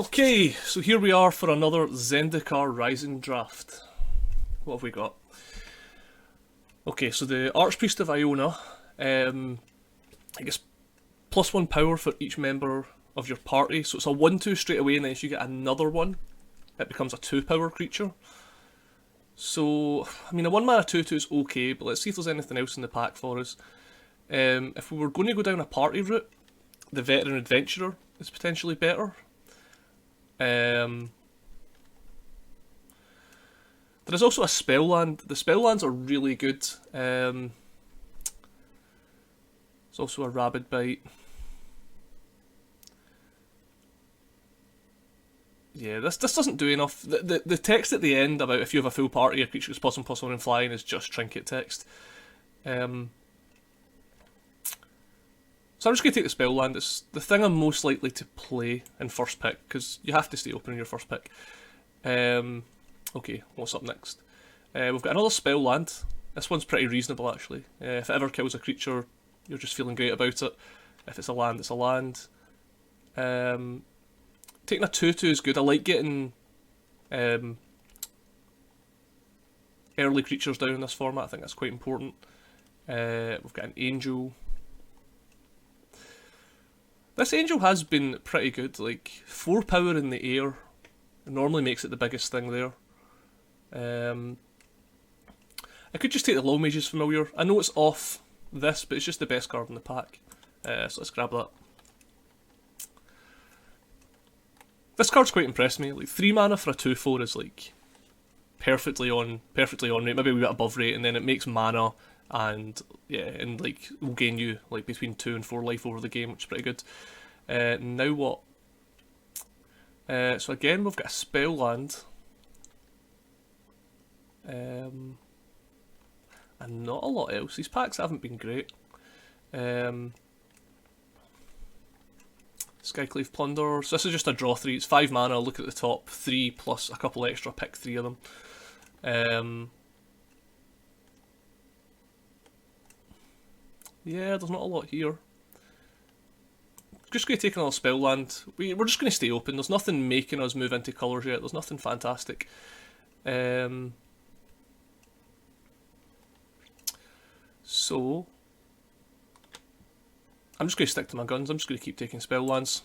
Okay, so here we are for another Zendikar Rising Draft. What have we got? Okay, so the Archpriest of Iona, I guess +1 power for each member of your party. So it's a 1-2 straight away, and then if you get another one, it becomes a 2 power creature. So, I mean, a 1 mana 2-2 is okay, but let's see if there's anything else in the pack for us. If we were going to go down a party route, the Veteran Adventurer is potentially better. There is also a spell land. The spell lands are really good. There's also a Rabid Bite. Yeah, this doesn't do enough. The text at the end about if you have a full party, a creature is +1/+1 and flying is just trinket text. So I'm just going to take the spell land. It's the thing I'm most likely to play in first pick, because you have to stay open in your first pick. Okay, what's up next? We've got another spell land. This one's pretty reasonable, actually. If it ever kills a creature, you're just feeling great about it. If it's a land, it's a land. Taking a 2-2 is good. I like getting early creatures down in this format. I think that's quite important. We've got an angel. This angel has been pretty good. Like 4 power in the air normally makes it the biggest thing there. I could just take the Low Mage's Familiar. I know it's off this, but it's just the best card in the pack. So let's grab that. This card's quite impressed me. Like 3 mana for a 2/4 is like perfectly on rate, maybe a wee bit above rate, and then it makes mana and yeah, and like will gain you like between 2 and 4 life over the game, which is pretty good. Now what? So again, we've got a spell land. And not a lot else. These packs haven't been great. Skyclave Plunder. So this is just a draw 3. It's 5 mana. Look at the top 3 plus a couple extra. Pick 3 of them. Yeah, there's not a lot here. Just going to take another spell land. We're just going to stay open. There's nothing making us move into colours yet. There's nothing fantastic. So I'm just going to stick to my guns. I'm just going to keep taking spell lands.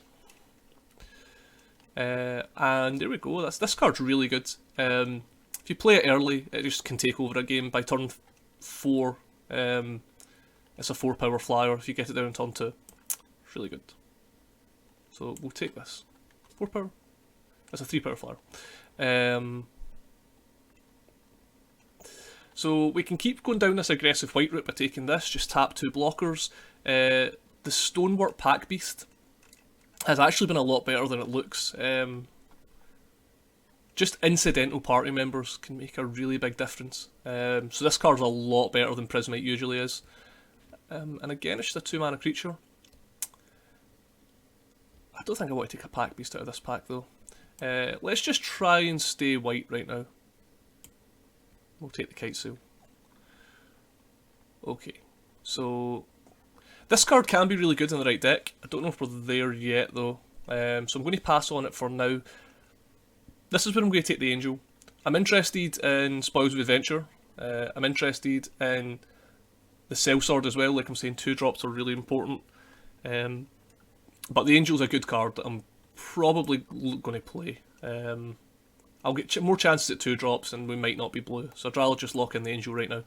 And there we go. This card's really good. If you play it early, it just can take over a game. By turn 4, it's a 4 power flyer. If you get it down in turn 2, it's really good. So we'll take this. 4 power. That's a 3 power flyer. So we can keep going down this aggressive white route by taking this. Just tap 2 blockers. The Stonework Pack Beast has actually been a lot better than it looks. Just incidental party members can make a really big difference. So this card's a lot better than Prismite usually is. And again, it's just a 2 mana creature. I don't think I want to take a Pack Beast out of this pack though. Let's just try and stay white right now. We'll take the Kite Sail. Okay, so this card can be really good in the right deck. I don't know if we're there yet though. So I'm going to pass on it for now. This is where I'm going to take the Angel. I'm interested in Spoils of Adventure. I'm interested in the Sellsword as well. Like I'm saying, 2 drops are really important. But the Angel's a good card that I'm probably going to play. I'll get more chances at 2 drops and we might not be blue. So I'd rather just lock in the Angel right now.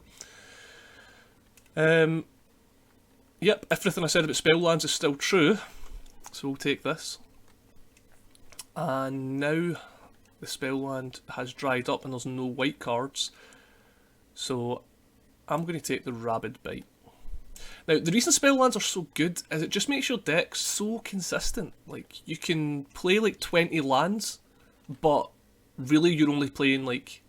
Yep, everything I said about spell lands is still true. So we'll take this. And now the spell land has dried up and there's no white cards. So I'm going to take the Rabid Bite. Now, the reason spell lands are so good is it just makes your deck so consistent. Like, you can play like 20 lands, but really you're only playing like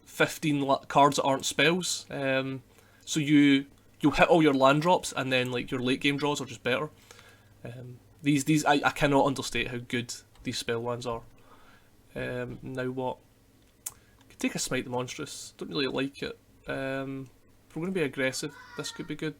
15 cards that aren't spells. So you'll hit all your land drops and then like your late game draws are just better. I cannot understate how good these spell lands are. Now what? Could take a Smite the Monstrous. Don't really like it. If we're going to be aggressive, this could be good.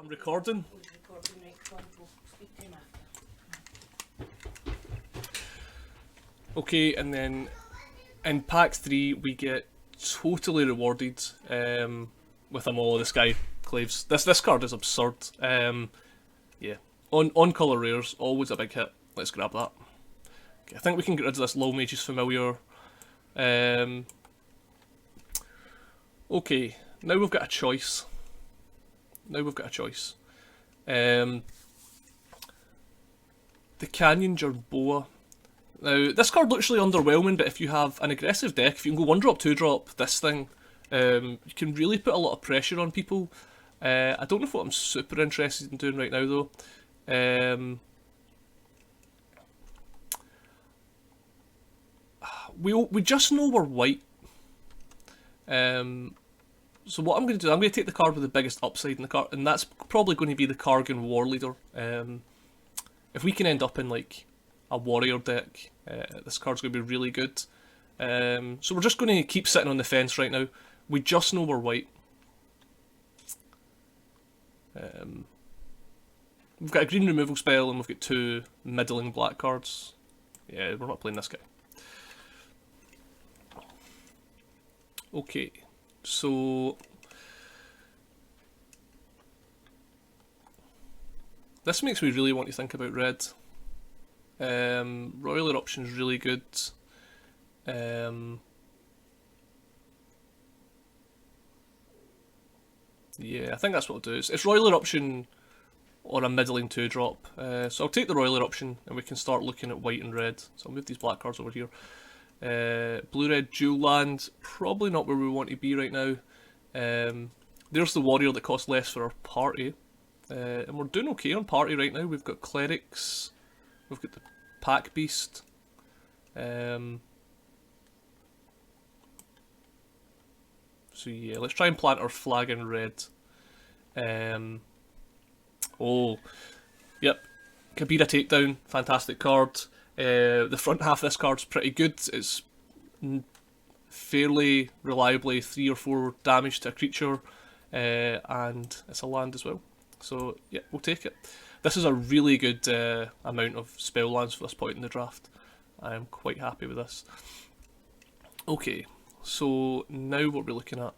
I'm recording. Okay, and then in pack 3 we get totally rewarded with a Maul of the Sky Claves. This card is absurd. Yeah, on colour rares, always a big hit. Let's grab that. Okay, I think we can get rid of this Lull Mage's Familiar. Okay, now we've got a choice. The Canyon Jerboa. Now, this card looks really underwhelming, but if you have an aggressive deck, if you can go 1-drop, 2-drop this thing, you can really put a lot of pressure on people. I don't know what I'm super interested in doing right now, though. We just know we're white. So what I'm going to do, I'm going to take the card with the biggest upside in the card, and that's probably going to be the Kargan War Leader. If we can end up in like a warrior deck, this card's going to be really good. So we're just going to keep sitting on the fence right now. We just know we're white. We've got a green removal spell and we've got 2 middling black cards. Yeah, we're not playing this guy. Okay, so this makes me really want to think about red. Royal Eruption's really good. Yeah, I think that's what I'll do. It's Royal Eruption or a middling 2-drop. So I'll take the Royal Eruption and we can start looking at white and red. So I'll move these black cards over here. Blue-red dual land, probably not where we want to be right now. There's the warrior that costs less for our party. And we're doing okay on party right now. We've got clerics, we've got the pack beast. So yeah, let's try and plant our flag in red. Oh, yep, Kabira Takedown, fantastic card. The front half of this card's pretty good. It's fairly reliably 3 or 4 damage to a creature, and it's a land as well. So yeah, we'll take it. This is a really good amount of spell lands for this point in the draft. I am quite happy with this. Okay, so now what we're looking at.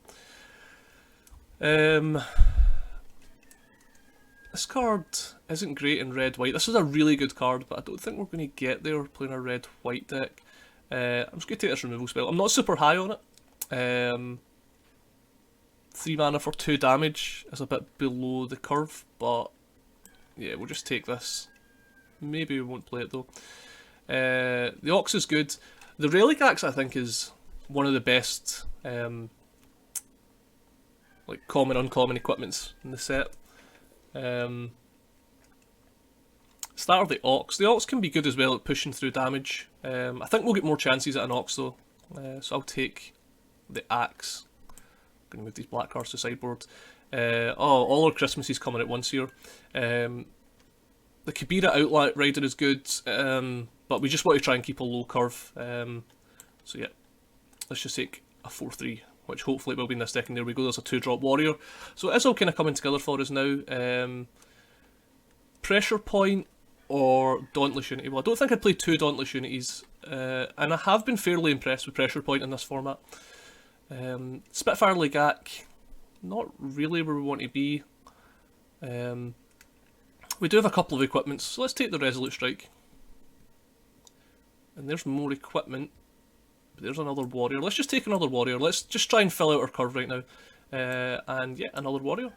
This card isn't great in red-white. This is a really good card, but I don't think we're going to get there playing a red-white deck. I'm just going to take this removal spell. I'm not super high on it. 3 mana for 2 damage is a bit below the curve, but yeah, we'll just take this. Maybe we won't play it though. The Ox is good. The Relic Axe, I think, is one of the best like common, uncommon equipments in the set. Start of the Ox. The Ox can be good as well at pushing through damage. I think we'll get more chances at an Ox though, so I'll take the Axe. I'm going to move these black cards to sideboard. All our Christmases coming at once here. The Kabira Outrider is good, but we just want to try and keep a low curve. So yeah, let's just take a 4-3, which hopefully will be in this deck, and there we go, there's a 2-drop warrior. So it's all kind of coming together for us now. Pressure Point or Dauntless Unity. Well, I don't think I'd play 2 Dauntless Unities, and I have been fairly impressed with Pressure Point in this format. Spitfire Legak, not really where we want to be. We do have a couple of equipments, so let's take the Resolute Strike. And there's more equipment. But there's another warrior. Let's just take another warrior. Let's just try and fill out our curve right now. And yeah, another warrior.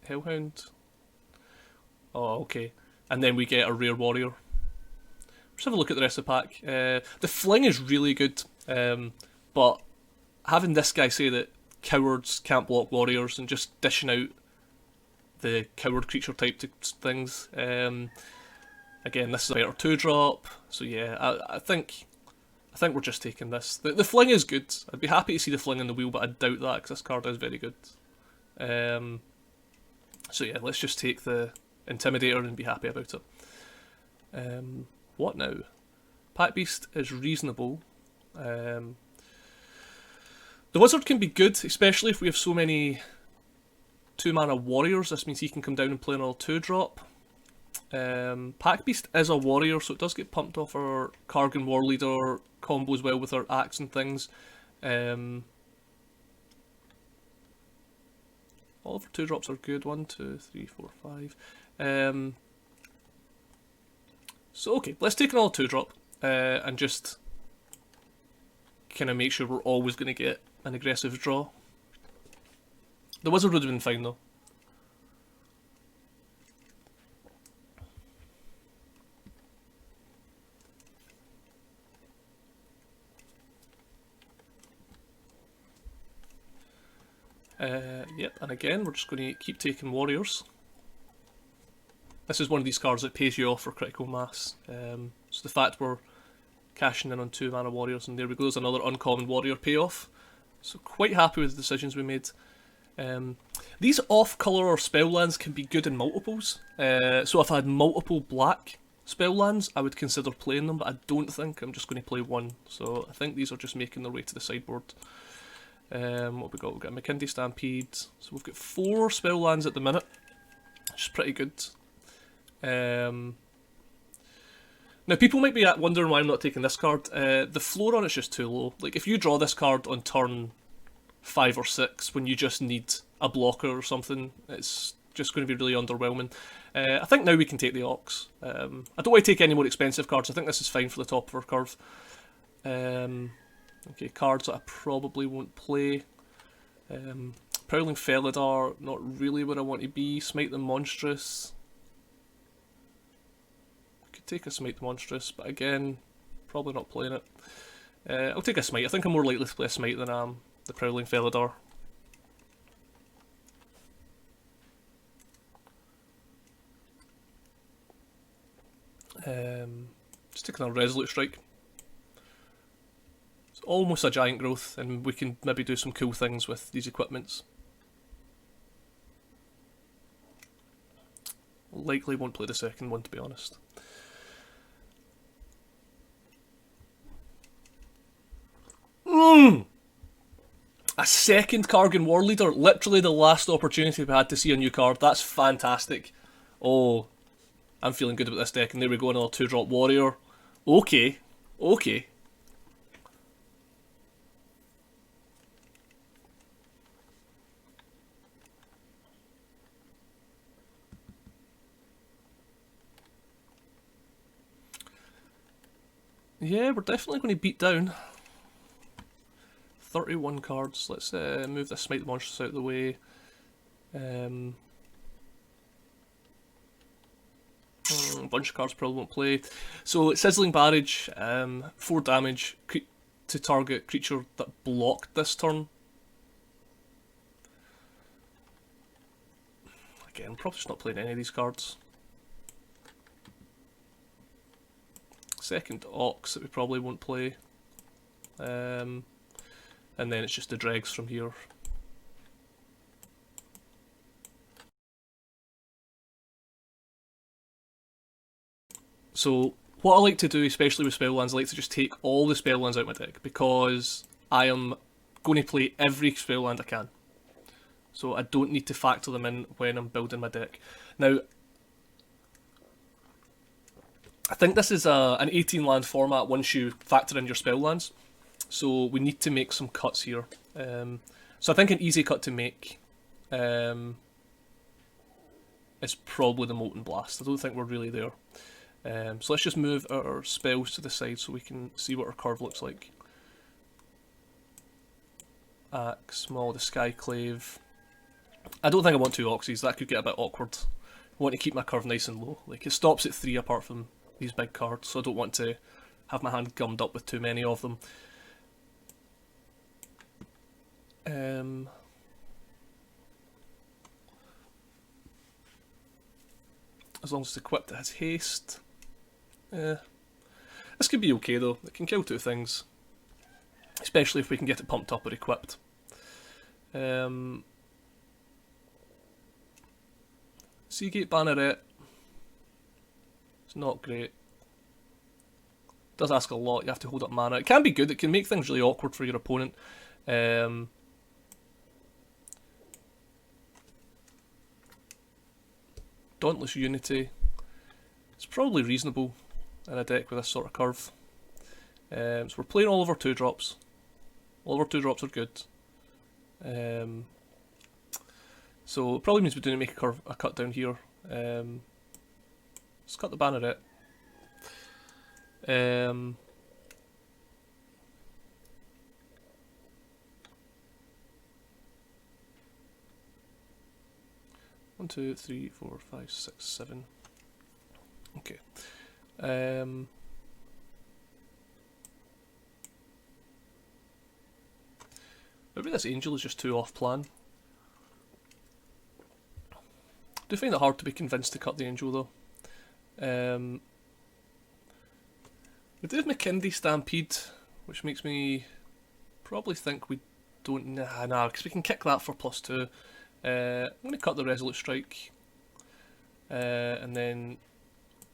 Hellhound. Oh, okay. And then we get a rare warrior. Let's have a look at the rest of the pack. The Fling is really good, but having this guy say that cowards can't block warriors and just dishing out the coward creature type things. Again, this is a better 2-drop, so yeah, I think we're just taking this. The Fling is good. I'd be happy to see the Fling in the wheel, but I doubt that because this card is very good. So yeah, let's just take the Intimidator and be happy about it. What now? Pack Beast is reasonable. The Wizard can be good, especially if we have so many 2 mana warriors. This means he can come down and play another 2-drop. Pack Beast is a warrior, so it does get pumped off our Kargan War Leader, combos well with our axe and things. All of our 2-drops are good. 1, 2, 3, 4, 5. So okay, let's take another 2-drop and just kind of make sure we're always going to get an aggressive draw. The wizard would have been fine though. Yep, and again, we're just going to keep taking warriors. This is one of these cards that pays you off for critical mass. So the fact we're cashing in on 2 mana warriors, and there we go, there's another uncommon warrior payoff. So quite happy with the decisions we made. These off-colour or spell lands can be good in multiples. So if I had multiple black spell lands, I would consider playing them, but I don't think. I'm just going to play one. So I think these are just making their way to the sideboard. What have we got? We've got a McKindy Stampede. So we've got 4 spell lands at the minute, which is pretty good. Now people might be wondering why I'm not taking this card. The floor on it's just too low. Like if you draw this card on turn 5 or 6 when you just need a blocker or something, it's just going to be really underwhelming. I think now we can take the Ox. I don't want to take any more expensive cards. I think this is fine for the top of our curve. Okay, cards that I probably won't play. Prowling Felidar, not really where I want to be. Smite the Monstrous. Could take a Smite the Monstrous, but again, probably not playing it. I'll take a Smite. I think I'm more likely to play a Smite than I am the Prowling Felidar. Just taking a Resolute Strike. It's almost a giant growth, and we can maybe do some cool things with these equipments. Likely won't play the second one, to be honest. A second Kargan War Leader, literally the last opportunity we had to see a new card. That's fantastic. Oh, I'm feeling good about this deck, and there we go, another 2-drop warrior. Okay, okay. Yeah, we're definitely going to beat down 31 cards. Let's move this Smite the Monstrous out of the way. A bunch of cards probably won't play. So Sizzling Barrage, 4 damage to target creature that blocked this turn. Again, I'm probably just not playing any of these cards. Second Ox that we probably won't play. And then it's just the dregs from here. So what I like to do, especially with spell lands, I like to just take all the spell lands out of my deck, because I am going to play every spell land I can. So I don't need to factor them in when I'm building my deck. Now, I think this is an 18 land format once you factor in your spell lands. So we need to make some cuts here. So I think an easy cut to make is probably the Molten Blast. I don't think we're really there. So let's just move our spells to the side so we can see what our curve looks like. Axe, Maw, the Skyclave. I don't think I want 2 Oxys, that could get a bit awkward. I want to keep my curve nice and low. Like, it stops at 3 apart from these big cards, so I don't want to have my hand gummed up with too many of them. As long as it's equipped, it has haste. This could be okay though, it can kill 2 things. Especially if we can get it pumped up or equipped. Seagate Banneret. It's not great. Does ask a lot, you have to hold up mana. It can be good, it can make things really awkward for your opponent. Dauntless Unity. It's probably reasonable in a deck with this sort of curve. So we're playing all of our 2-drops. All of our 2-drops are good. So it probably means we do need to make a cut down here. Let's cut the Banneret. 1, 2, 3, 4, 5, 6, 7. Okay. Maybe this angel is just too off plan. I do find it hard to be convinced to cut the angel though. We do have McKindy Stampede, which makes me probably think we don't. Nah, because we can kick that for +2. I'm going to cut the Resolute Strike. And then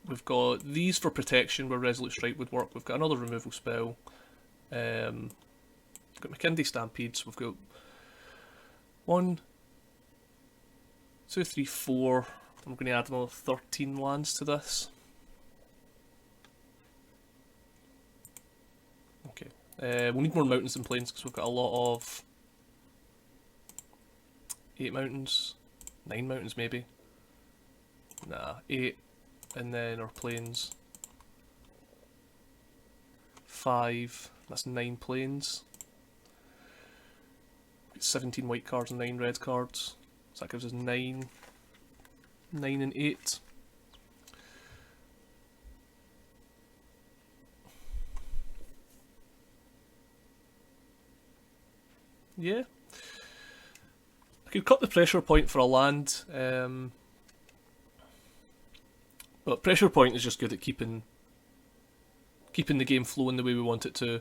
we've got these for protection where Resolute Strike would work. We've got another removal spell. We've got McKindy Stampede, so we've got 1, 2, 3, 4. I'm going to add another 13 lands to this. Okay. We'll need more mountains and plains because we've got a lot of 8 mountains, 9 mountains maybe. Nah, 8, and then our plains. 5, that's 9 plains. 17 white cards and 9 red cards. So that gives us 9 and 8. Yeah. I could cut the pressure point for a land, but pressure point is just good at keeping the game flowing the way we want it to.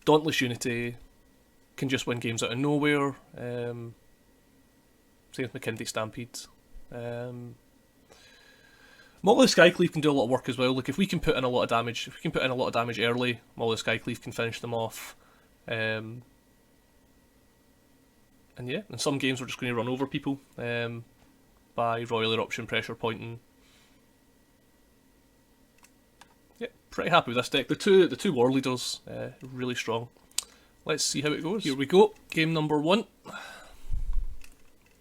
Dauntless Unity can just win games out of nowhere. Same with McKindy Stampede. Molly Skycleave can do a lot of work as well. Like if we can put in a lot of damage, early, Molly Skycleave can finish them off. And yeah, in some games we're just going to run over people by Royal Eruption, pressure pointing. Yeah, pretty happy with this deck. The two War Leaders, really strong. Let's see how it goes. Here we go, game number 1.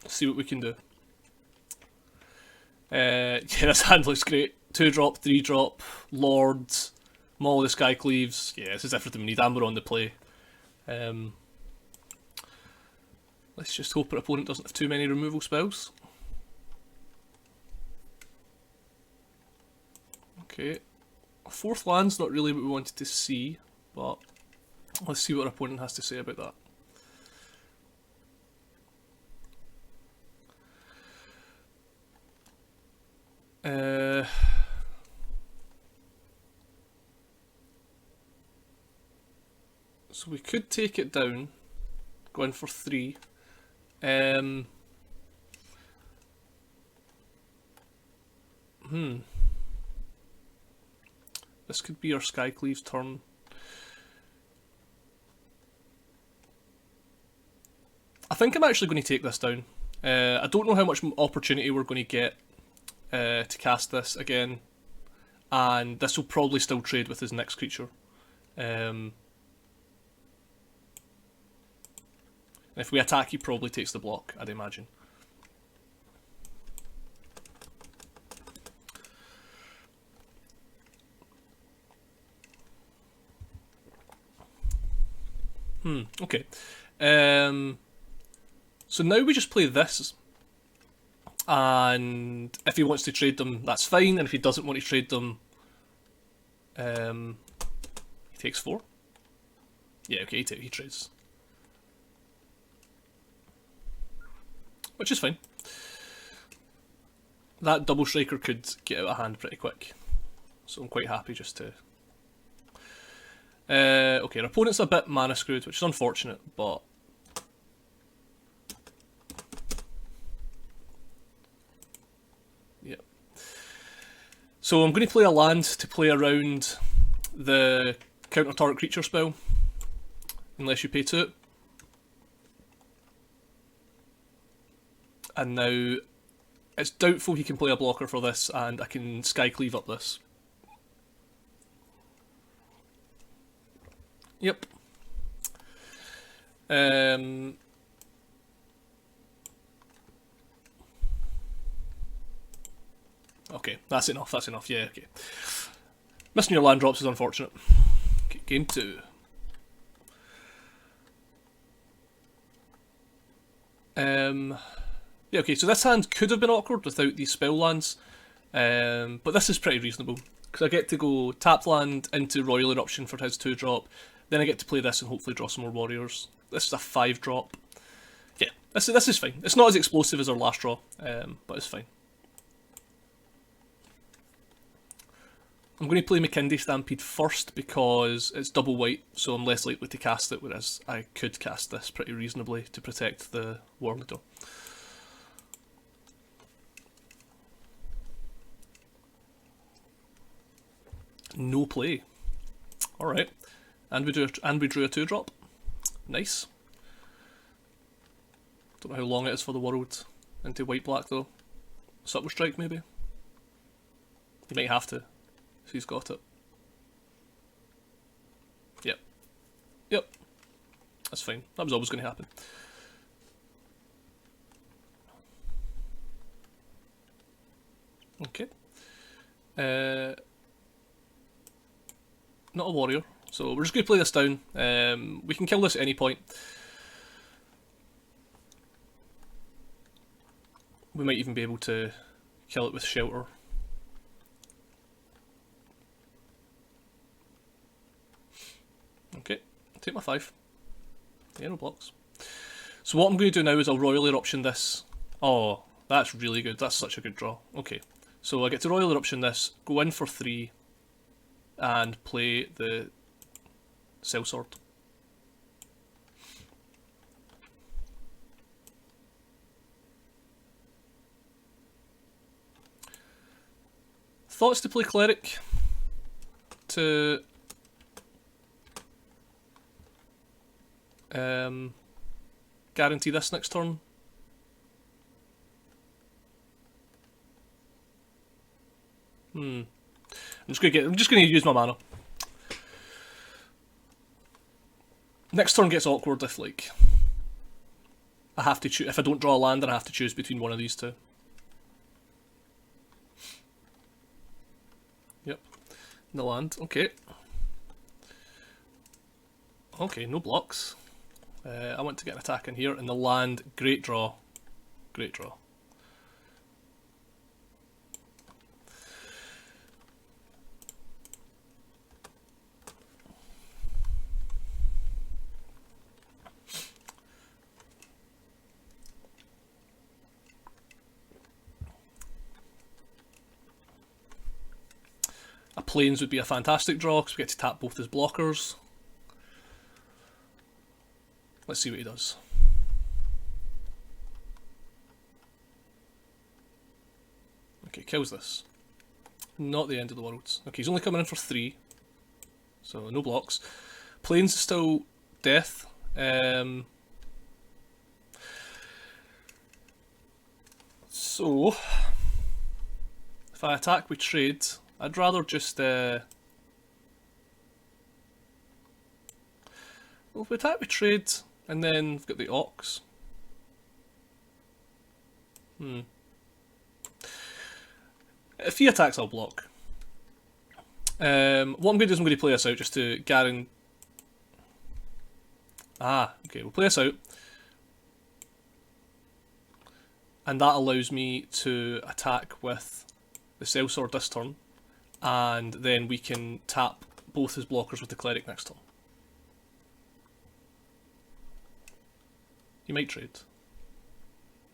Let's see what we can do. Yeah, this hand looks great. 2-drop, 3-drop, Lords, Maul of the Skycleaves. Yeah, this is everything we need, and we're on the play. Let's just hope our opponent doesn't have too many removal spells. Okay. 4th land's not really what we wanted to see, but let's see what our opponent has to say about that. So we could take it down, going for 3. This could be our Skycleave's turn. I think I'm actually going to take this down. I don't know how much opportunity we're going to get to cast this again, and this will probably still trade with his next creature. If we attack, he probably takes the block, I'd imagine. Okay. So now we just play this, and if he wants to trade them, that's fine, and if he doesn't want to trade them, he takes 4. Yeah, okay, he trades. Which is fine. That double striker could get out of hand pretty quick, so I'm quite happy just to... okay, our opponent's a bit mana screwed, which is unfortunate, but... yeah. So I'm going to play a land to play around the counter target creature spell, unless you pay 2. And now It's doubtful he can play a blocker for this, and I can Skycleave up this. Yep. Okay, that's enough, yeah, okay. Missing your land drops is unfortunate. Okay, game 2. Yeah, okay, so this hand could have been awkward without these spell lands, but this is pretty reasonable, because I get to go tap land into Royal Eruption for his 2-drop, then I get to play this and hopefully draw some more warriors. This is a 5-drop. Yeah, this is fine. It's not as explosive as our last draw, but it's fine. I'm going to play McKindy Stampede first because it's double white, so I'm less likely to cast it, whereas I could cast this pretty reasonably to protect the War Leader. No play. Alright. And we drew a 2-drop. Nice. Don't know how long it is for the world into white-black though. Subtle Strike maybe? You might have to. So he's got it. Yep. Yep. That's fine. That was always going to happen. Okay. Not a warrior. So we're just going to play this down. We can kill this at any point. We might even be able to kill it with Shelter. Okay, take my 5. Yeah, no blocks. So what I'm going to do now is I'll Royal Eruption this. Oh, that's really good. That's such a good draw. Okay, so I get to Royal Eruption this, go in for 3, and play the Sellsword. Thoughts to play Cleric to guarantee this next turn. I'm just gonna use my mana. Next turn gets awkward if like I have to choose. If I don't draw a land, then I have to choose between one of these two. Yep, no land. Okay. Okay, no blocks. I want to get an attack in here, and the land, great draw. Great draw. A Plains would be a fantastic draw, because we get to tap both his blockers. Let's see what he does. Okay, kills this. Not the end of the world. Okay, he's only coming in for 3. So no blocks. Plains is still death. So if I attack with trade, I'd rather just well, if we attack with trade, and then we've got the Ox. If he attacks, I'll block. What I'm going to do is I'm going to play this out just to guarantee. Okay, we'll play this out. And that allows me to attack with the Sellsword this turn, and then we can tap both his blockers with the Cleric next turn. You might trade.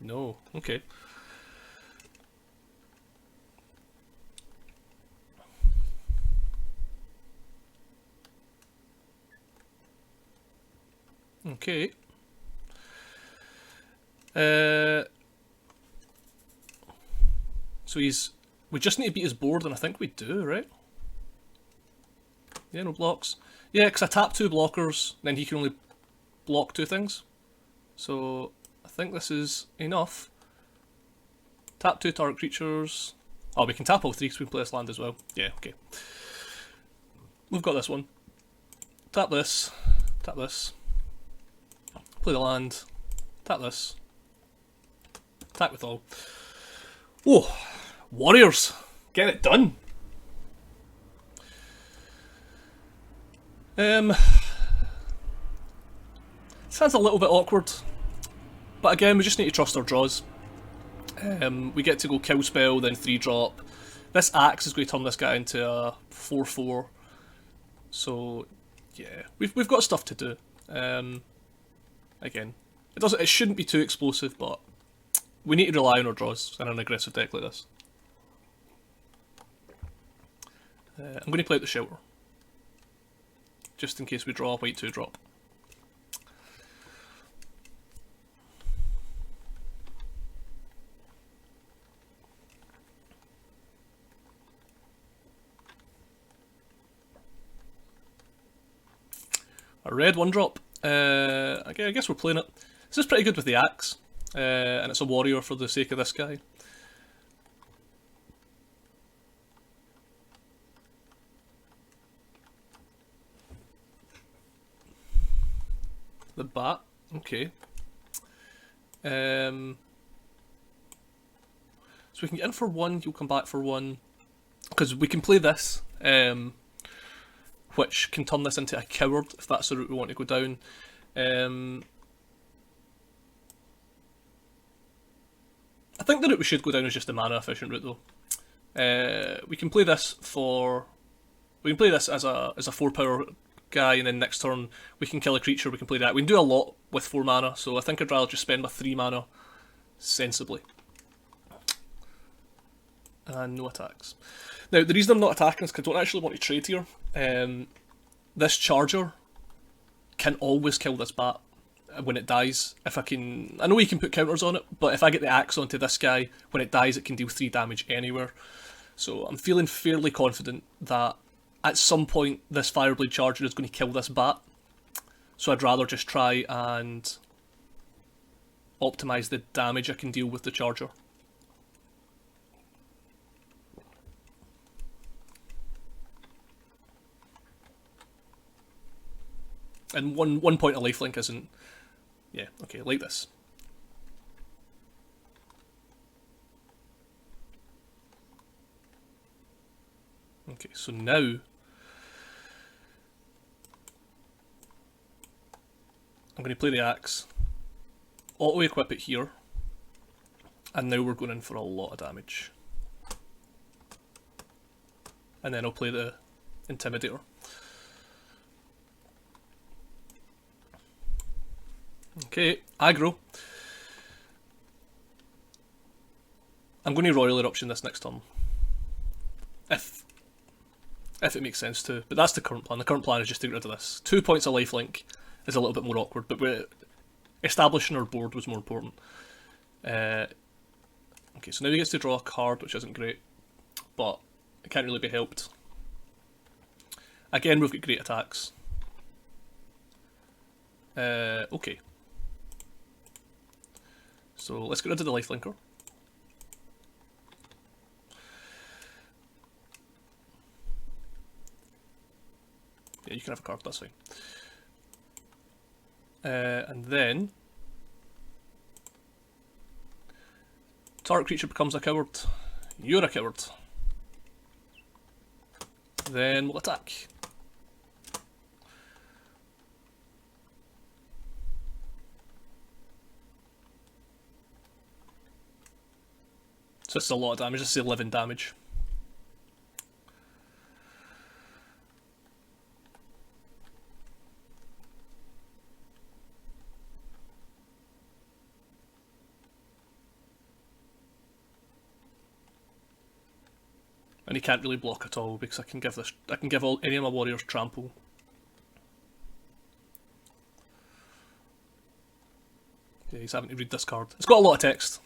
No. Okay. Okay. So we just need to beat his board, and I think we do, right? Yeah, no blocks. Yeah, because I tap 2 blockers, then he can only block 2 things. So I think this is enough. Tap 2 target creatures. Oh, we can tap all 3 because we can play this land as well. Yeah, okay. We've got this one. Tap this. Tap this. Play the land. Tap this. Attack with all. Oh, Warriors. Get it done. Sounds a little bit awkward. But again, we just need to trust our draws. We get to go kill spell, then 3-drop. This axe is going to turn this guy into a 4/4. So, yeah, we've got stuff to do. Again, it shouldn't be too explosive, but we need to rely on our draws in an aggressive deck like this. I'm going to play out the shelter, just in case we draw a white 2-drop. A red 1-drop. I guess we're playing it. This is pretty good with the axe, and it's a warrior for the sake of this guy. The bat, okay. So we can get in for 1, you'll come back for 1. Because we can play this, which can turn this into a coward, if that's the route we want to go down. I think the route we should go down is just the mana efficient route though. We can play this as a 4-power guy, and then next turn we can kill a creature, we can play that. We can do a lot with 4 mana, so I think I'd rather just spend my 3 mana sensibly. And no attacks. Now, the reason I'm not attacking is because I don't actually want to trade here. This charger can always kill this bat when it dies. If I know you can put counters on it, but if I get the axe onto this guy, when it dies it can deal 3 damage anywhere. So I'm feeling fairly confident that at some point this Fireblade charger is going to kill this bat. So I'd rather just try and optimise the damage I can deal with the charger. And one point of lifelink isn't... Yeah, okay, like this. Okay, so now... I'm going to play the axe, auto-equip it here, and now we're going in for a lot of damage. And then I'll play the Intimidator. Okay, aggro. I'm going to Royal Eruption this next turn. If it makes sense to, but that's the current plan. The current plan is just to get rid of this. 2 points of lifelink is a little bit more awkward, but establishing our board was more important. Okay, so now he gets to draw a card, which isn't great, but it can't really be helped. Again, we've got great attacks. Okay. So let's get rid of the lifelinker. Yeah, you can have a card, that's fine. And then target creature becomes a coward. You're a coward. Then we'll attack. So this is a lot of damage, this is 11 damage. And he can't really block at all because I can give any of my warriors trample. Yeah, he's having to read this card. It's got a lot of text.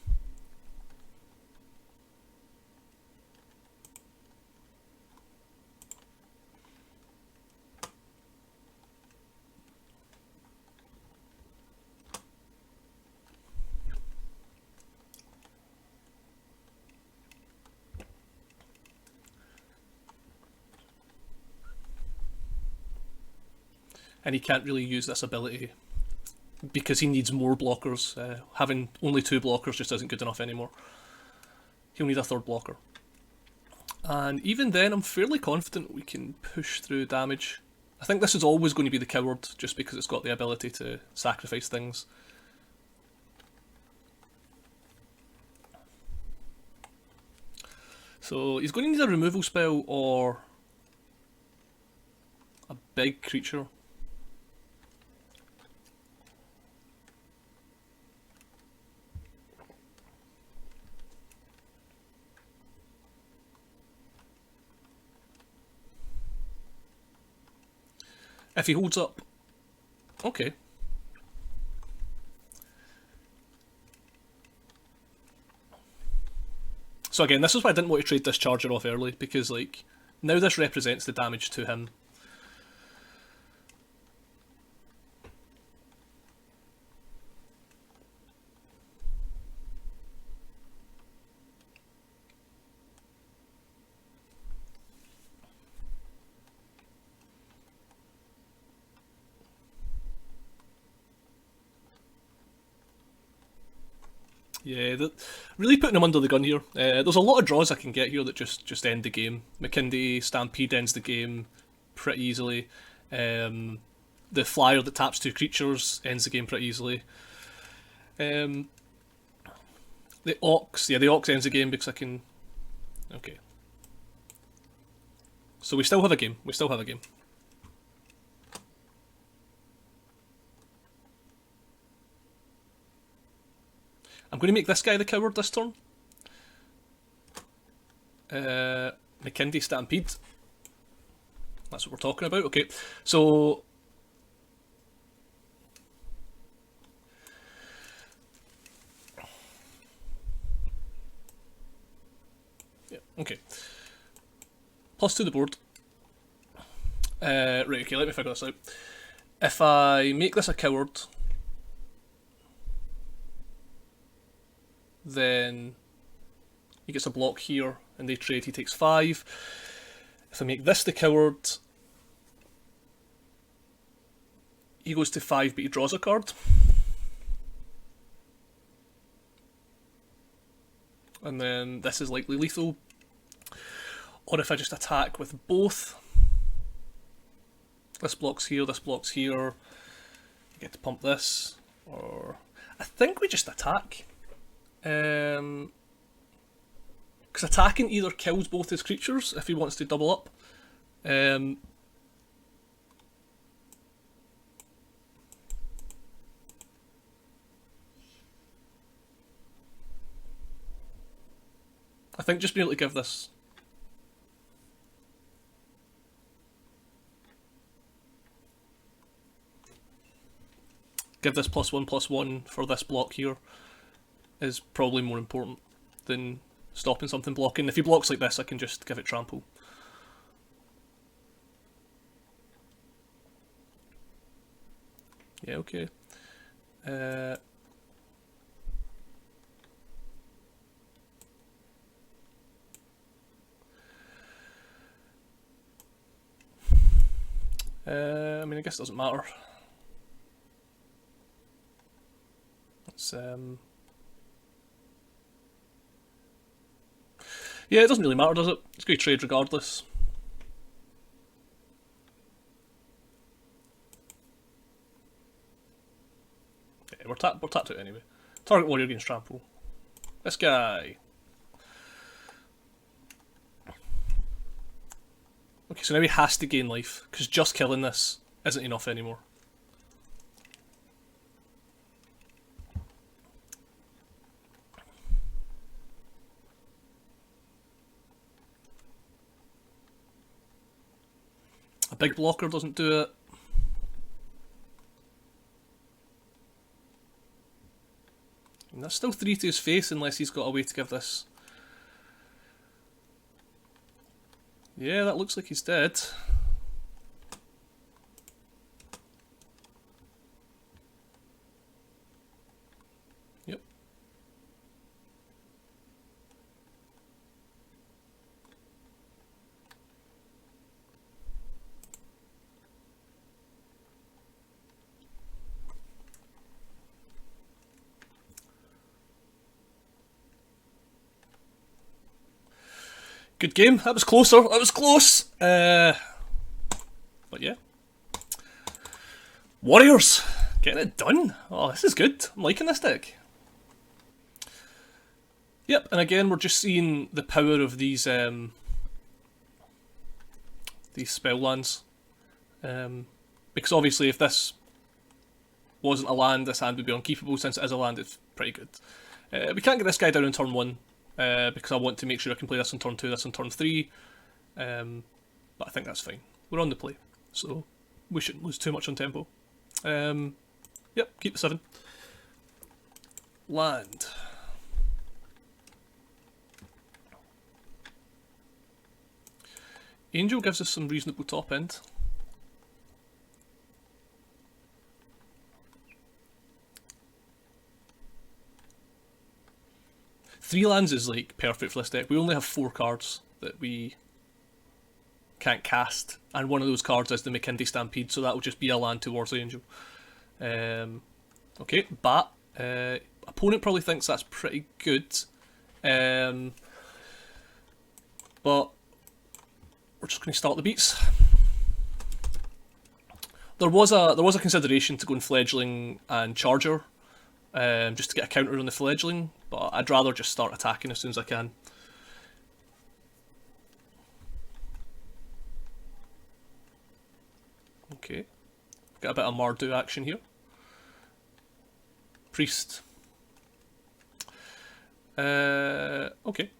and he can't really use this ability because he needs more blockers. Having only 2 blockers just isn't good enough anymore. He'll need a 3rd blocker. And even then, I'm fairly confident we can push through damage. I think this is always going to be the coward, just because it's got the ability to sacrifice things. So he's going to need a removal spell or a big creature. If he holds up... Okay. So again, this is why I didn't want to trade this charger off early, because like, now this represents the damage to him. Yeah, really putting him under the gun here. There's a lot of draws I can get here that just end the game. McKindy, Stampede ends the game pretty easily. The flyer that taps 2 creatures ends the game pretty easily. The Ox, yeah, the Ox ends the game because I can... Okay. So we still have a game. We still have a game. I'm going to make this guy the coward this turn. McKindy Stampede. That's what we're talking about. Okay, so... Yeah, okay. +2 the board. Right, okay, let me figure this out. If I make this a coward... then he gets a block here, and they trade, he takes 5. If I make this the coward, he goes to 5, but he draws a card. And then this is likely lethal. Or if I just attack with both, this blocks here, you get to pump this, or... I think we just attack. Because attacking either kills both his creatures if he wants to double up. I think just being able to give this... give this +1/+1 for this block here is probably more important than stopping something blocking. If he blocks like this, I can just give it trample. Yeah, okay. I mean, I guess it doesn't matter. It's yeah, it doesn't really matter, does it? It's going to trade regardless. Yeah, we're tapped out anyway. Target warrior gains trample. This guy. Okay, so now he has to gain life, because just killing this isn't enough anymore. A big blocker doesn't do it. And that's still 3 to his face unless he's got a way to give this. Yeah, that looks like he's dead. Yep. Good game. That was closer. That was close. But yeah. Warriors. Getting it done. Oh, this is good. I'm liking this deck. Yep, and again, we're just seeing the power of these spell lands. Because obviously, if this wasn't a land, this hand would be unkeepable. Since it is a land, it's pretty good. We can't get this guy down in turn 1, because I want to make sure I can play this on turn 2, this on turn 3. But I think that's fine. We're on the play, so we shouldn't lose too much on tempo. Yep, keep the 7. Land. Angel gives us some reasonable top end. Three lands is like perfect for this deck. We only have 4 cards that we can't cast, and one of those cards is the McKindy Stampede, so that will just be a land towards the Angel. Okay, Bat. Opponent probably thinks that's pretty good, but we're just going to start the beats. There was a consideration to go in Fledgling and Charger, just to get a counter on the Fledgling, but I'd rather just start attacking as soon as I can. Okay, got a bit of Mardu action here. Priest. Okay.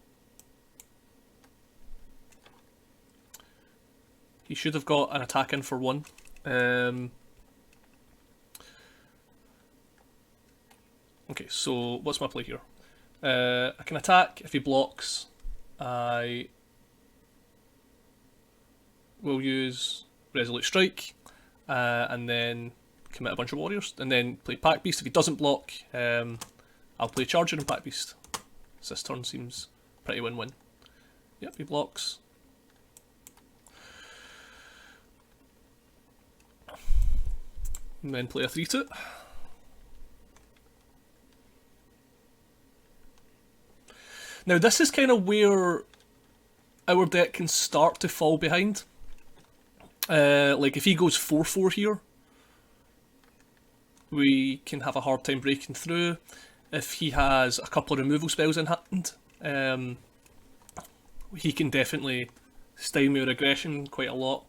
He should have got an attack in for 1. Okay, so what's my play here? I can attack. If he blocks, I will use Resolute Strike, and then commit a bunch of warriors, and then play Pack Beast. If he doesn't block, I'll play Charger and Pack Beast. So this turn seems pretty win-win. Yep, he blocks. And then play a 3/2. Now this is kind of where our deck can start to fall behind. Like if he goes 4/4 here, we can have a hard time breaking through. If he has a couple of removal spells in hand, he can definitely stymie our aggression quite a lot.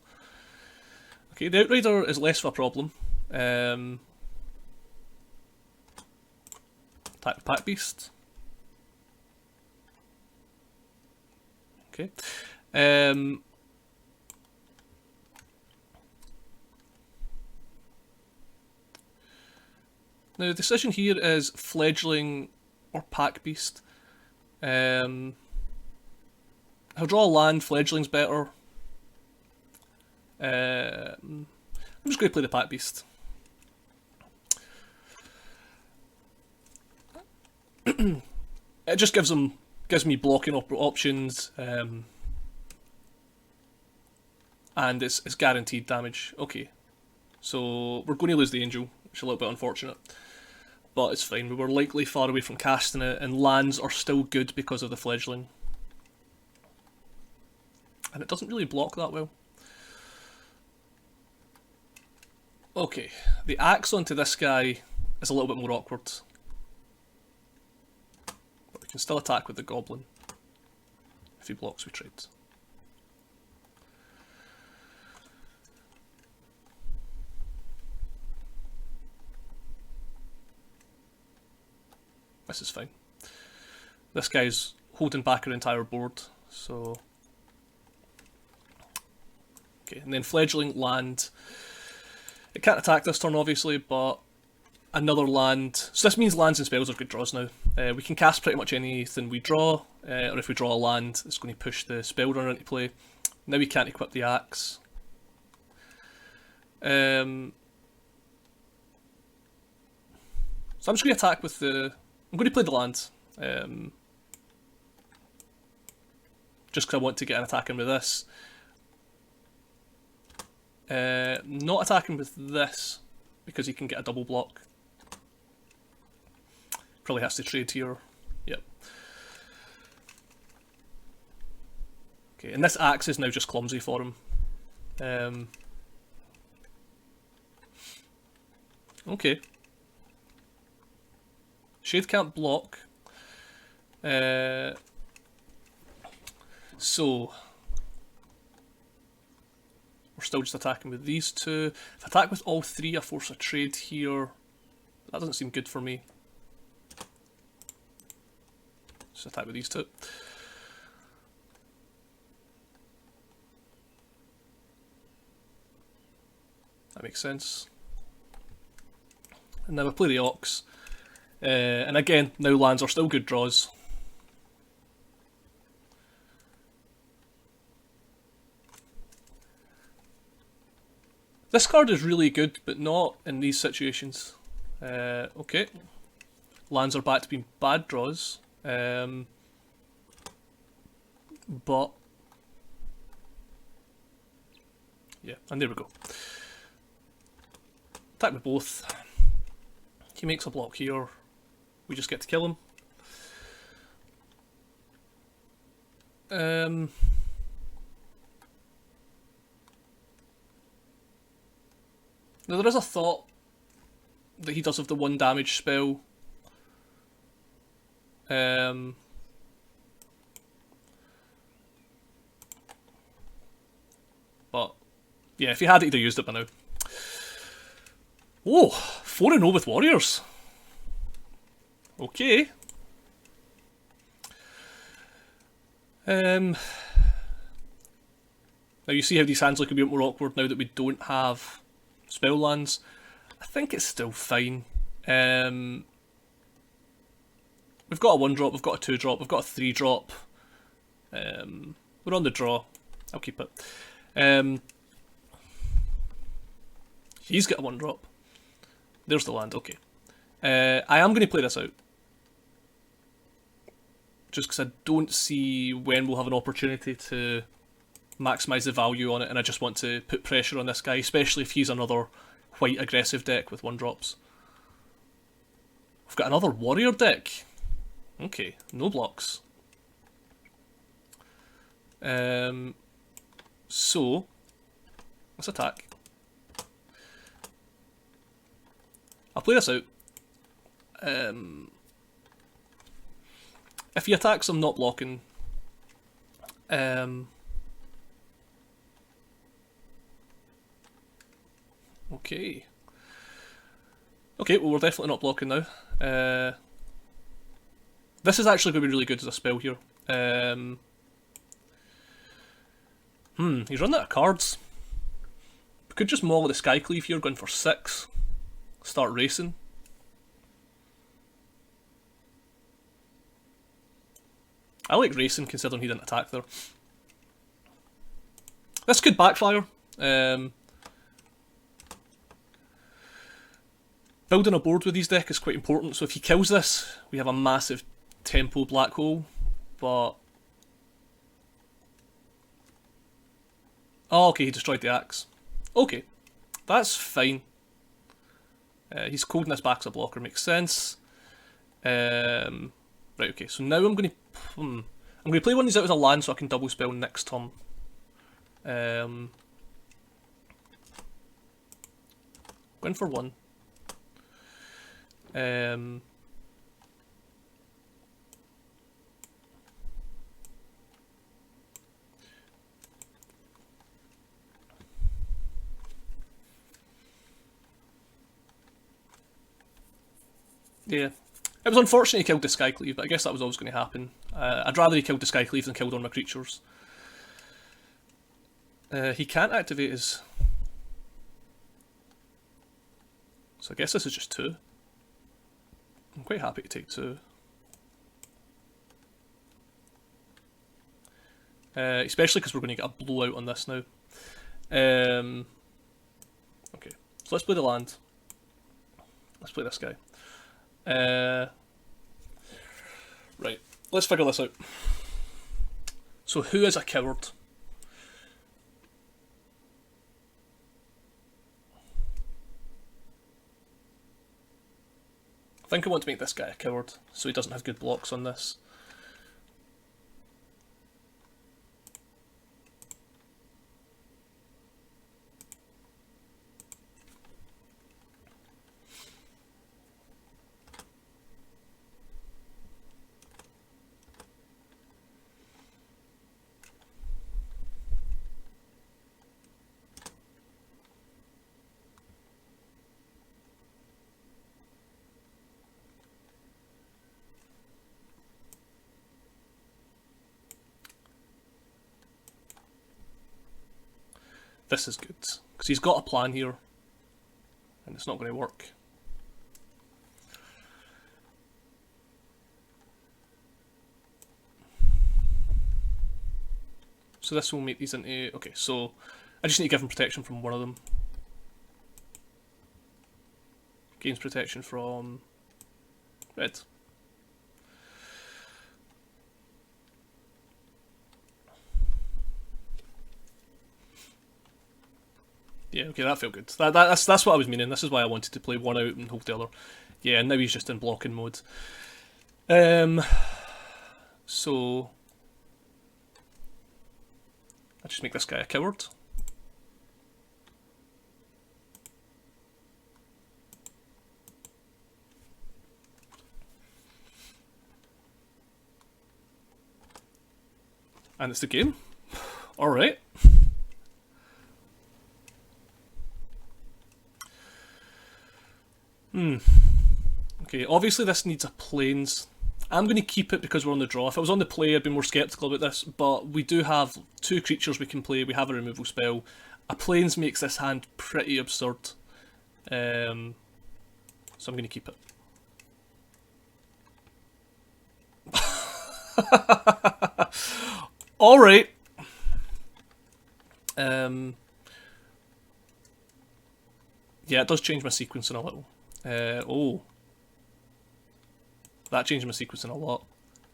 Okay, the Outrider is less of a problem. Attack with Pack Beast. Okay. Now the decision here is Fledgling or Pack Beast. I'll draw a land, Fledgling's better. I'm just going to play the Pack Beast. It just gives me blocking options, and it's guaranteed damage. Okay, so we're going to lose the Angel, which is a little bit unfortunate, but it's fine. We were likely far away from casting it, and lands are still good because of the Fledgling, and it doesn't really block that well. Okay, the axe onto this guy is a little bit more awkward. But we can still attack with the Goblin. If he blocks, we trade. This is fine. This guy's holding back our entire board, so... Okay, and then Fledgling, land. It can't attack this turn, obviously, but another land. So this means lands and spells are good draws now. We can cast pretty much anything we draw, or if we draw a land, it's going to push the spell runner into play. Now we can't equip the axe. So I'm just going to attack with the... I'm going to play the land. Just because I want to get an attack in with this. Not attacking with this because he can get a double block. Probably has to trade here. Yep. Okay, and this axe is now just clumsy for him. Okay. Shade can't block. So we're still just attacking with these two. If I attack with all three, I force a trade here. That doesn't seem good for me. Just attack with these two. That makes sense. And now I play the Ox. And again, now lands are still good draws. This card is really good, but not in these situations. Okay. Lands are back to being bad draws. But yeah, and there we go. Attack with both. He makes a block here. We just get to kill him. Now there is a thought that he does have the 1 damage spell. But yeah, if he had it, he'd have used it by now. Oh, 4-0 with warriors. Okay. Now you see how these hands look a bit more awkward now that we don't have spell lands. I think it's still fine. We've got a 1-drop, we've got a 2-drop, we've got a 3-drop. We're on the draw. I'll keep it. He's got a 1-drop. There's the land, okay. I am going to play this out. Just because I don't see when we'll have an opportunity to maximise the value on it, and I just want to put pressure on this guy, especially if he's another white aggressive deck with 1-drops. We've got another warrior deck. Okay, no blocks. So, let's attack. I'll play this out. If he attacks, I'm not blocking. Okay. Okay, well we're definitely not blocking now. This is actually going to be really good as a spell here. He's running out of cards. We could just maul the Skycleave here, going for 6. Start racing. I like racing considering he didn't attack there. This could backfire. Building a board with these deck is quite important, so if he kills this, we have a massive tempo black hole, but... Oh, okay, he destroyed the axe. Okay, that's fine. He's colding this back as a blocker, makes sense. Right, okay, so now I'm going to play one of these out as a land so I can double spell next turn. Going for 1. Yeah. It was unfortunate he killed the Skycleave, but I guess that was always going to happen. I'd rather he killed the Skycleave than killed all my creatures. He can't activate his... So I guess this is just 2. I'm quite happy to take 2. Especially because we're going to get a blowout on this now. Okay, so let's play the land. Let's play this guy. Right, let's figure this out. So who is a coward? I think I want to make this guy a coward, so he doesn't have good blocks on this. This is good, because he's got a plan here, and it's not going to work. So this will make these into... Okay, so I just need to give him protection from one of them. Gains protection from red. Yeah, okay, that felt good. That's what I was meaning. This is why I wanted to play one out and hold the other. Yeah, and now he's just in blocking mode. So I just make this guy a coward. And it's the game. Alright. Okay, obviously this needs a plains. I'm going to keep it because we're on the draw. If I was on the play, I'd be more sceptical about this, but we do have 2 creatures we can play. We have a removal spell. A plains makes this hand pretty absurd. So I'm going to keep it. Alright. Yeah, it does change my sequencing a little. Oh. That changed my sequencing a lot.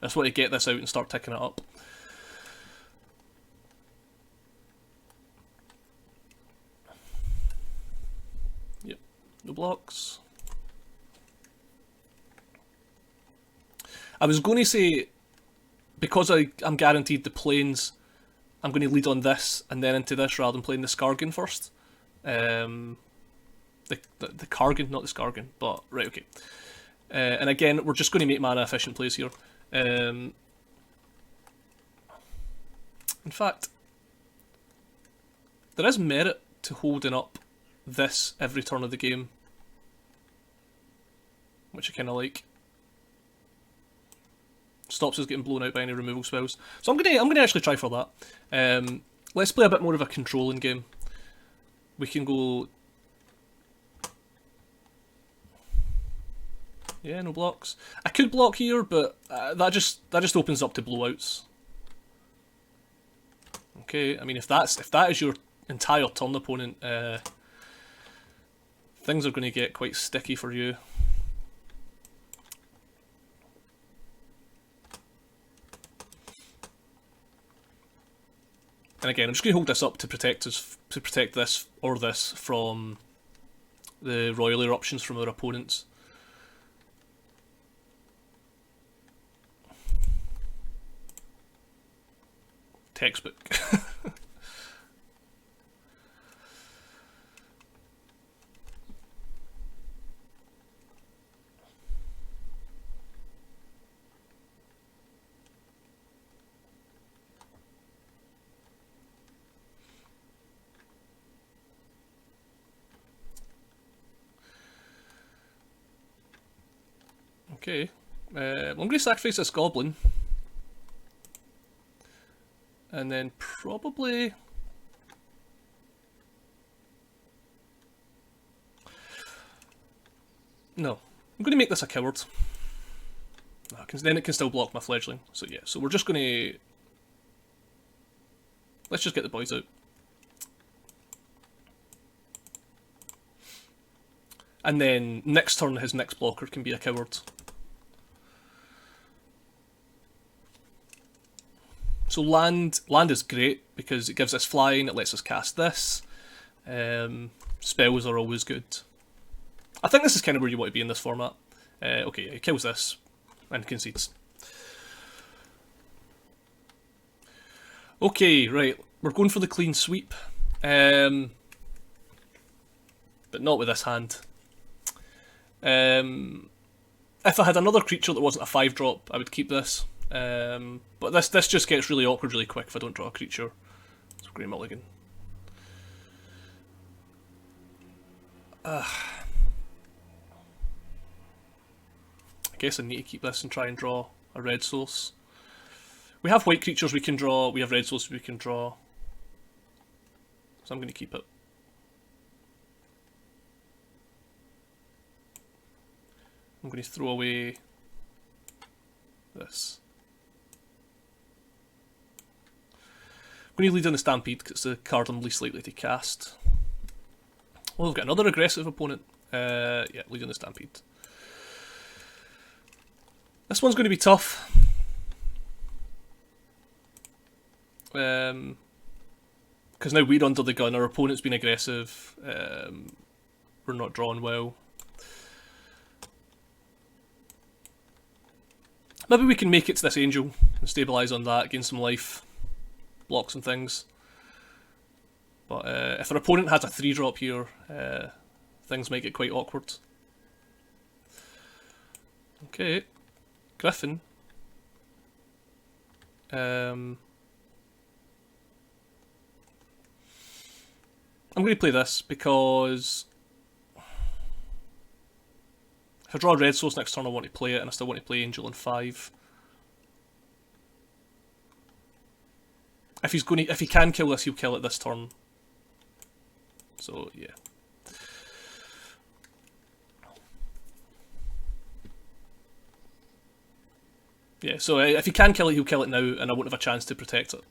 I just want to get this out and start ticking it up. Yep, no blocks. I was going to say, because I'm guaranteed the plains, I'm going to lead on this and then into this rather than playing the Skargan first. The Kargan, not the Skargan, but right, okay. And again, we're just going to make mana efficient plays here. In fact, there is merit to holding up this every turn of the game, which I kind of like. Stops us getting blown out by any removal spells. So I'm gonna actually try for that. Let's play a bit more of a controlling game. We can go. Yeah, no blocks. I could block here, but that just opens up to blowouts. Okay, I mean if that is your entire turn, opponent, things are going to get quite sticky for you. And again, I'm just going to hold this up to protect this or this from the royal eruptions from our opponents. Textbook. Okay, I'm going to sacrifice this goblin. And then probably... No, I'm going to make this a coward. Then it can still block my fledgling. So yeah, so we're just going to... Let's just get the boys out. And then next turn his next blocker can be a coward. So land is great because it gives us flying, it lets us cast this. Spells are always good. I think this is kind of where you want to be in this format. Okay, he kills this and concedes. Okay, right, we're going for the clean sweep. But not with this hand. If I had another creature that wasn't a 5-drop, I would keep this. But this just gets really awkward really quick if I don't draw a creature. So Grey Mulligan. I guess I need to keep this and try and draw a red source. We have white creatures we can draw, we have red sources we can draw. So so I'm going to keep it. I'm going to throw away this. I'm going to lead on the Stampede because it's the card I'm least likely to cast. Oh, we've got another aggressive opponent. Yeah, lead on the Stampede. This one's going to be tough. Because now we're under the gun, our opponent's been aggressive. We're not drawing well. Maybe we can make it to this Angel and stabilise on that, gain some life, block some things. But if our opponent has a 3-drop here, things might get quite awkward. Okay, Griffin. I'm going to play this because if I draw a red source next turn I want to play it, and I still want to play Angel on 5. If he can kill this, he'll kill it this turn. So yeah. Yeah, so if he can kill it, he'll kill it now, and I won't have a chance to protect it.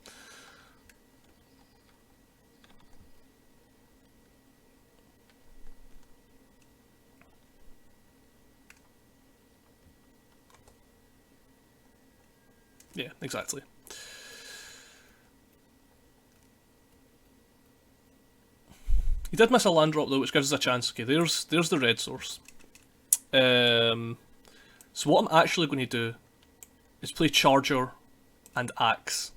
Yeah, exactly. He did miss a land drop though, which gives us a chance. Okay, there's the red source. So what I'm actually going to do is play Charger and Axe.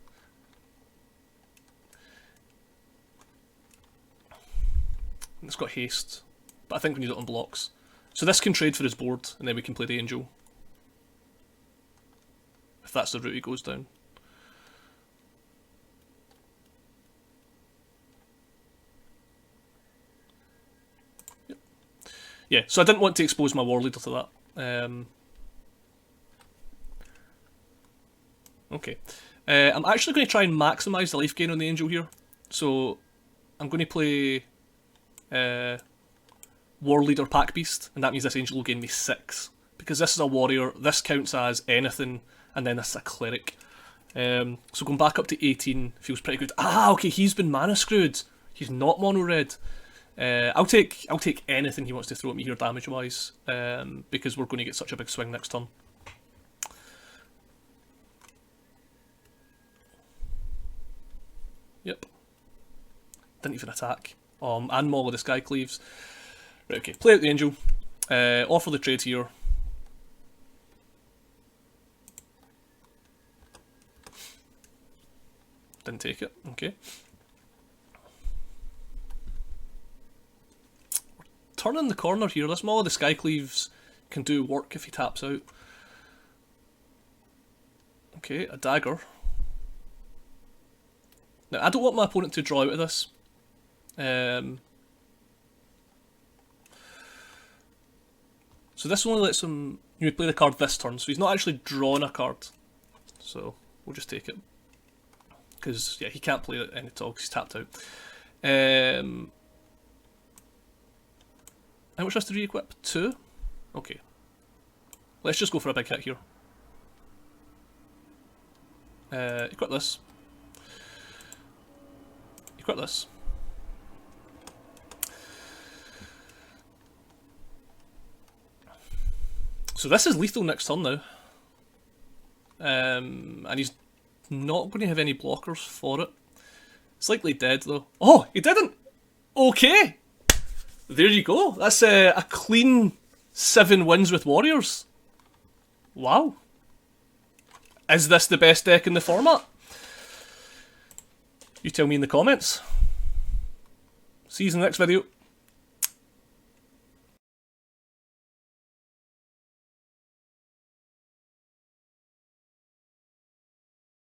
It's got haste, but I think we need it on blocks. So this can trade for his board, and then we can play the Angel. If that's the route he goes down. Yep. Yeah, so I didn't want to expose my War Leader to that. Okay. I'm actually going to try and maximise the life gain on the Angel here. So I'm going to play War Leader Pack Beast, and that means this Angel will gain me 6. Because this is a warrior, this counts as anything, and then this is a cleric. So going back up to 18 feels pretty good. Ah, okay, he's been mana screwed. He's not mono red. I'll take anything he wants to throw at me here damage wise, because we're going to get such a big swing next turn. Yep. Didn't even attack. And Maul with the Sky Cleaves. Right, okay, play out the Angel. Offer the trade here. Didn't take it, okay. We're turning the corner here. This Maul of the Sky Cleaves can do work if he taps out. Okay, a dagger. Now, I don't want my opponent to draw out of this. So this only lets him play the card this turn, so he's not actually drawn a card. So we'll just take it. Because, yeah, he can't play it any at all because he's tapped out. How much has to re-equip? 2? Okay. Let's just go for a big hit here. Equip this. Equip this. So this is lethal next turn now. And he's not going to have any blockers for it. It's likely dead though. Oh, he didn't! Okay! There you go. That's a clean 7 wins with Warriors. Wow. Is this the best deck in the format? You tell me in the comments. See you in the next video.